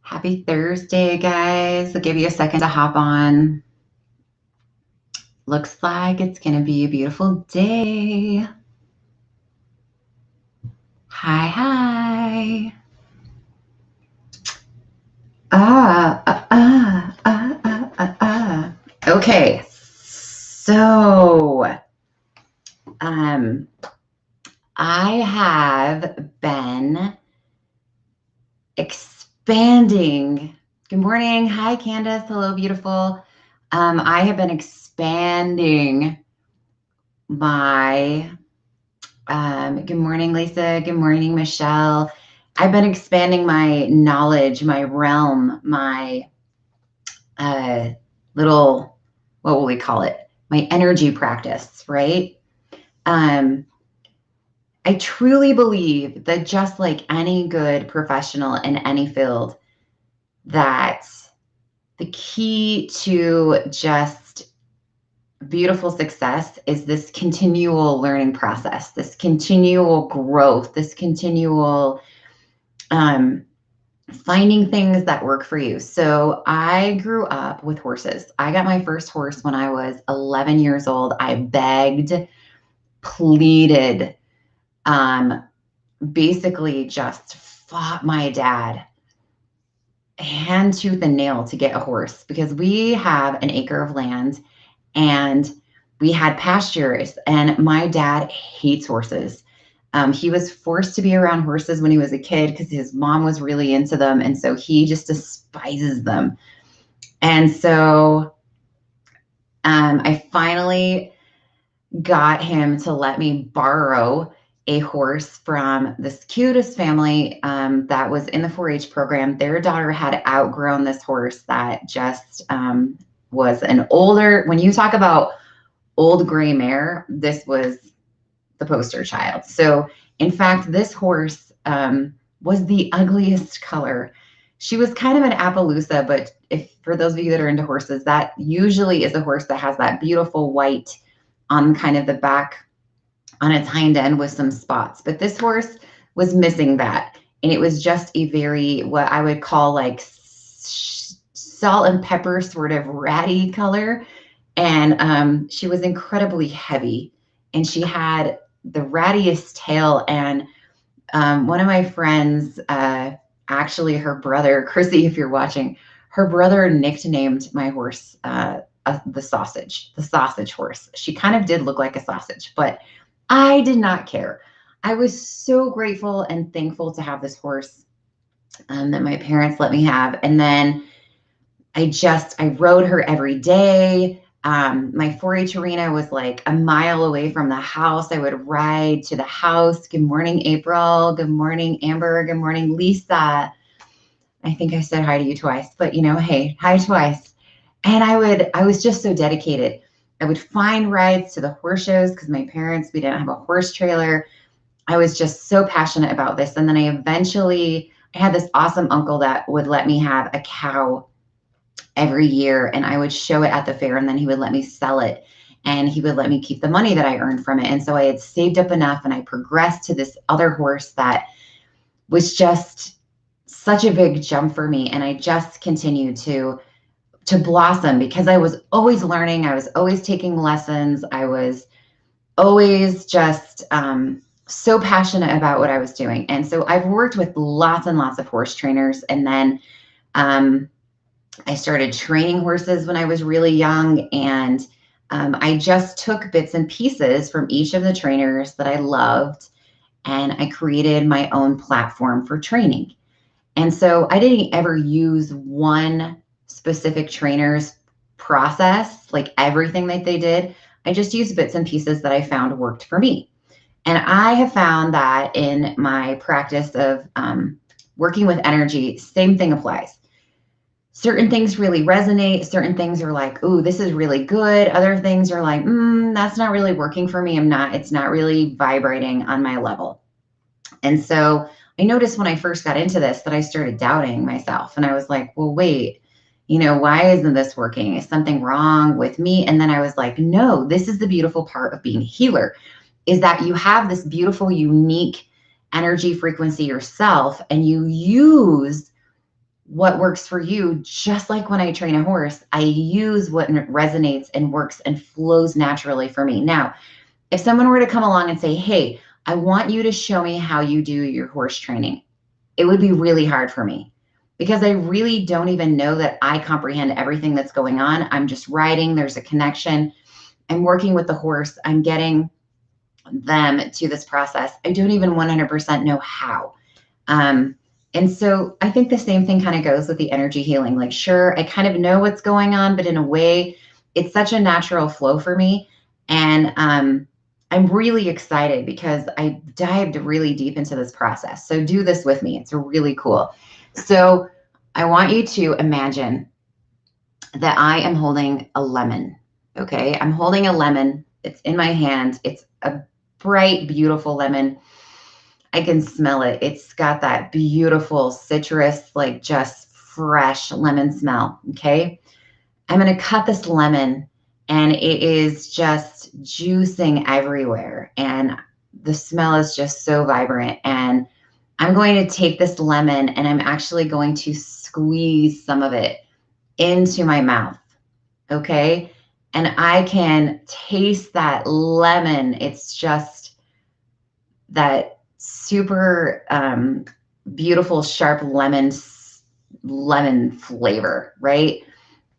Happy Thursday, guys. I'll give you a second to hop on. Looks like it's going to be a beautiful day. Hi, hi. Okay, so um, I have been expanding. Good morning. Hi, Candace. Hello, beautiful. I have been expanding my good morning, Lisa. Good morning, Michelle. I've been expanding my knowledge, my realm, my little, what will we call it? My energy practice, right? Um, I truly believe that just like any good professional in any field, that the key to just beautiful success is this continual learning process, this continual growth, this continual finding things that work for you. So I grew up with horses. I got my first horse when I was 11 years old. I begged, pleaded, basically just fought my dad hand, tooth, and nail to get a horse because we have an acre of land and we had pastures, and my dad hates horses. He was forced to be around horses when he was a kid because his mom was really into them, and so he just despises them. And so I finally got him to let me borrow a horse from this cutest family that was in the 4-H program. Their daughter had outgrown this horse that just was an older, when you talk about old gray mare, this was the poster child. So in fact, this horse was the ugliest color. She was kind of an Appaloosa, but if for those of you that are into horses, that usually is a horse that has that beautiful white on kind of the back on its hind end with some spots. But this horse was missing that. And it was just a very, what I would call like salt and pepper sort of ratty color. And she was incredibly heavy. And she had the rattiest tail. And one of my friends, actually her brother, Chrissy, if you're watching, her brother nicknamed my horse the sausage horse. She kind of did look like a sausage, but I did not care. I was so grateful and thankful to have this horse that my parents let me have. And then I rode her every day. My 4-H arena was like a mile away from the house. I would ride to the house. Good morning, April. Good morning, Amber. Good morning, Lisa. I think I said hi to you twice, but hey, hi twice. And I was just so dedicated. I would find rides to the horse shows because my parents, we didn't have a horse trailer. I was just so passionate about this. And then I had this awesome uncle that would let me have a cow every year, and I would show it at the fair, and then he would let me sell it, and he would let me keep the money that I earned from it. And so I had saved up enough, and I progressed to this other horse that was just such a big jump for me. And I just continued to blossom because I was always learning. I was always taking lessons. I was always just so passionate about what I was doing. And so I've worked with lots and lots of horse trainers. And then I started training horses when I was really young. And I just took bits and pieces from each of the trainers that I loved. And I created my own platform for training. And so I didn't ever use one specific trainer's process, like everything that they did. I just used bits and pieces that I found worked for me. And I have found that in my practice of working with energy, same thing applies. Certain things really resonate. Certain things are like, ooh, this is really good. Other things are like, that's not really working for me. It's not really vibrating on my level. And so I noticed when I first got into this that I started doubting myself. And I was like, well, wait, why isn't this working? Is something wrong with me? And then I was like, no, this is the beautiful part of being a healer, is that you have this beautiful, unique energy frequency yourself, and you use what works for you. Just like when I train a horse, I use what resonates and works and flows naturally for me. Now, if someone were to come along and say, hey, I want you to show me how you do your horse training, it would be really hard for me because I really don't even know that I comprehend everything that's going on. I'm just riding, there's a connection. I'm working with the horse, I'm getting them to this process. I don't even 100% know how. And so I think the same thing kind of goes with the energy healing. Like, sure, I kind of know what's going on, but in a way, it's such a natural flow for me. And I'm really excited because I dived really deep into this process. So do this with me. It's really cool. So I want you to imagine that I am holding a lemon. Okay. I'm holding a lemon. It's in my hand. It's a bright, beautiful lemon. I can smell it. It's got that beautiful citrus, like just fresh lemon smell. Okay. I'm going to cut this lemon and it is just juicing everywhere. And the smell is just so vibrant. And I'm going to take this lemon and I'm actually going to squeeze some of it into my mouth. Okay. And I can taste that lemon. It's just that super beautiful, sharp lemon flavor, right?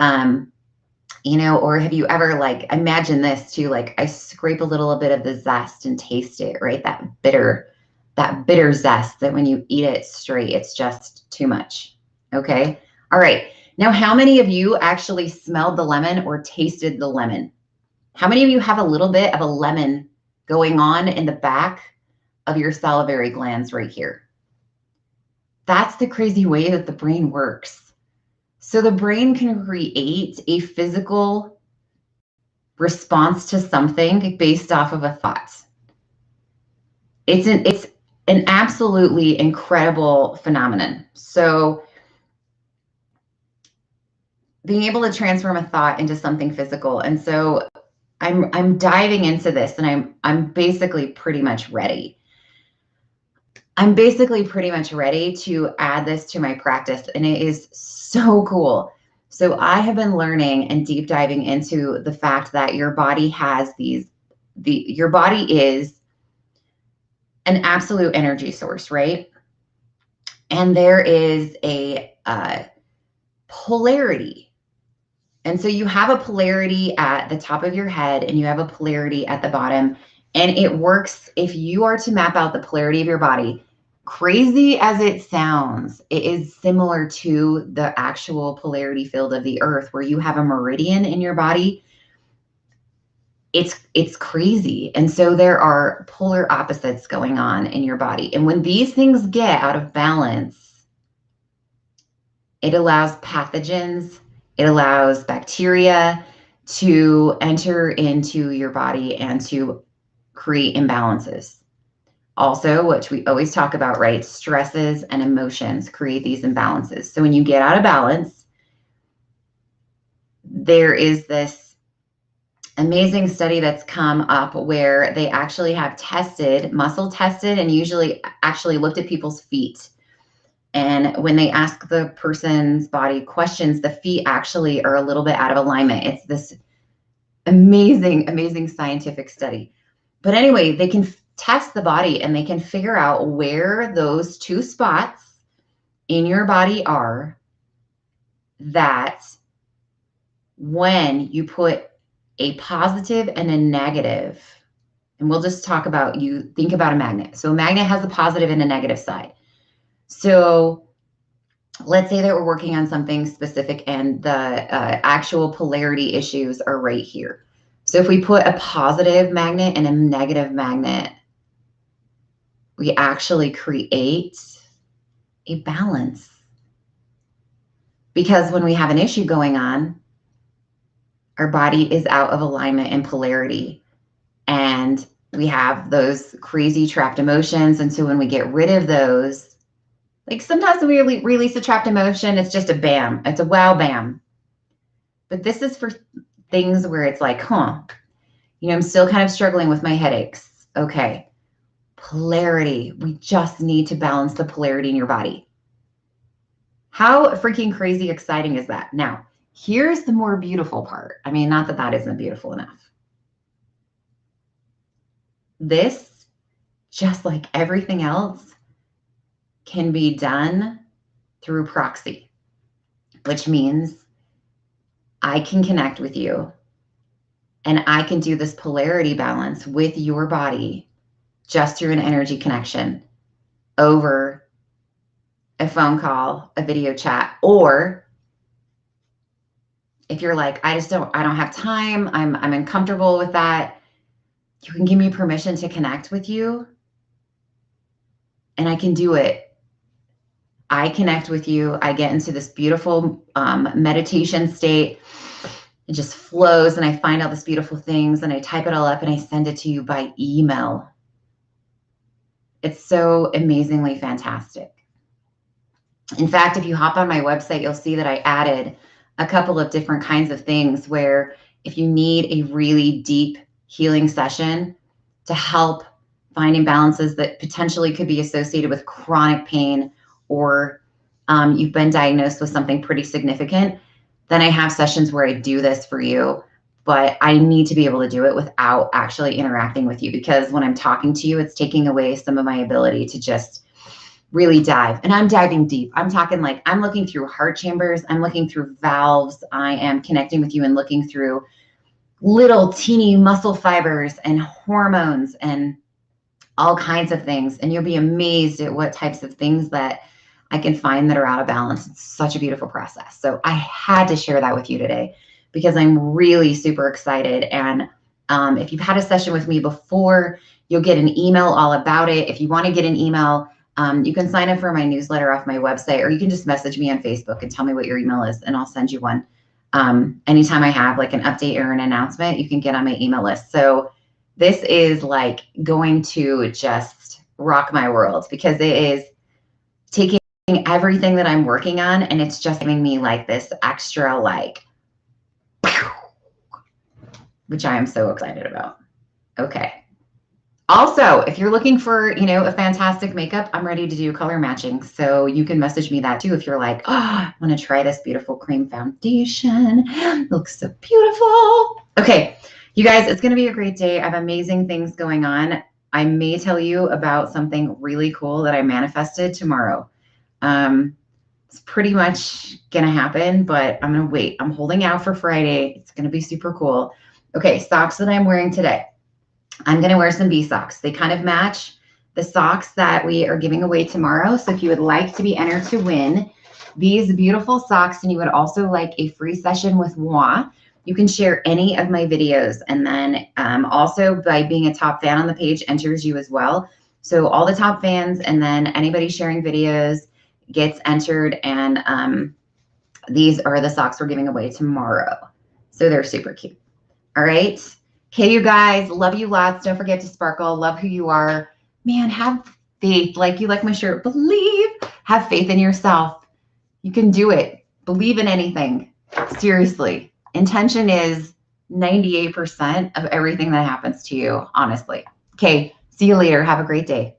Or have you ever, like, imagine this too, like I scrape a little bit of the zest and taste it, right? That bitter zest that when you eat it straight, it's just too much. Okay. All right. Now, how many of you actually smelled the lemon or tasted the lemon? How many of you have a little bit of a lemon going on in the back of your salivary glands right here? That's the crazy way that the brain works. So the brain can create a physical response to something based off of a thought. It's an absolutely incredible phenomenon. So being able to transform a thought into something physical. And so I'm diving into this and I'm basically pretty much ready. I'm basically pretty much ready to add this to my practice, and it is so cool. So I have been learning and deep diving into the fact that your body has your body is an absolute energy source, right? And there is a polarity. And so you have a polarity at the top of your head and you have a polarity at the bottom. And it works if you are to map out the polarity of your body. Crazy as it sounds, it is similar to the actual polarity field of the earth where you have a meridian in your body. It's crazy. And so there are polar opposites going on in your body. And when these things get out of balance, it allows pathogens, it allows bacteria to enter into your body and to create imbalances. Also, which we always talk about, right? Stresses and emotions create these imbalances. So when you get out of balance, there is this amazing study that's come up where they actually have muscle tested, and usually actually looked at people's feet. And when they ask the person's body questions, the feet actually are a little bit out of alignment. It's this amazing, amazing scientific study. But anyway, they can test the body and they can figure out where those two spots in your body are that when you put a positive and a negative, and we'll just talk about, you think about a magnet. So a magnet has a positive and a negative side. So let's say that we're working on something specific and the actual polarity issues are right here. So if we put a positive magnet and a negative magnet, we actually create a balance. Because when we have an issue going on, our body is out of alignment and polarity. And we have those crazy trapped emotions. And so when we get rid of those, like sometimes when we release a trapped emotion, it's just a bam. It's a wow bam. But this is for things where it's like, I'm still kind of struggling with my headaches. Okay. Polarity. We just need to balance the polarity in your body. How freaking crazy exciting is that? Now, here's the more beautiful part. I mean, not that that isn't beautiful enough. This, just like everything else, can be done through proxy, which means I can connect with you and I can do this polarity balance with your body just through an energy connection over a phone call, a video chat, or if you're like, I don't have time, I'm uncomfortable with that, you can give me permission to connect with you and I can do it. I connect with you. I get into this beautiful meditation state. It just flows and I find out this beautiful things and I type it all up and I send it to you by email. It's so amazingly fantastic. In fact, if you hop on my website, you'll see that I added a couple of different kinds of things where if you need a really deep healing session to help find imbalances that potentially could be associated with chronic pain, or you've been diagnosed with something pretty significant, then I have sessions where I do this for you. But I need to be able to do it without actually interacting with you, because when I'm talking to you, it's taking away some of my ability to just really dive. And I'm diving deep. I'm talking like I'm looking through heart chambers. I'm looking through valves. I am connecting with you and looking through little teeny muscle fibers and hormones and all kinds of things. And you'll be amazed at what types of things that I can find that are out of balance. It's such a beautiful process. So I had to share that with you today because I'm really super excited. And if you've had a session with me before, you'll get an email all about it. If you want to get an email, you can sign up for my newsletter off my website, or you can just message me on Facebook and tell me what your email is, and I'll send you one. Anytime I have like an update or an announcement, you can get on my email list. So this is like going to just rock my world, because it is taking everything that I'm working on and it's just giving me like this extra like, which I am so excited about. Okay. Also, if you're looking for, a fantastic makeup, I'm ready to do color matching. So you can message me that too if you're like, oh, I want to try this beautiful cream foundation. It looks so beautiful. Okay, you guys, it's going to be a great day. I have amazing things going on. I may tell you about something really cool that I manifested tomorrow. It's pretty much going to happen, but I'm going to wait. I'm holding out for Friday. It's going to be super cool. Okay, socks that I'm wearing today. I'm going to wear some B socks. They kind of match the socks that we are giving away tomorrow. So if you would like to be entered to win these beautiful socks, and you would also like a free session with moi, you can share any of my videos. And then also by being a top fan on the page enters you as well. So all the top fans and then anybody sharing videos gets entered. And these are the socks we're giving away tomorrow. So they're super cute. All right. Okay, you guys, love you lots. Don't forget to sparkle. Love who you are. Man, have faith. Like you like my shirt. Believe. Have faith in yourself. You can do it. Believe in anything. Seriously. Intention is 98% of everything that happens to you, honestly. Okay, see you later. Have a great day.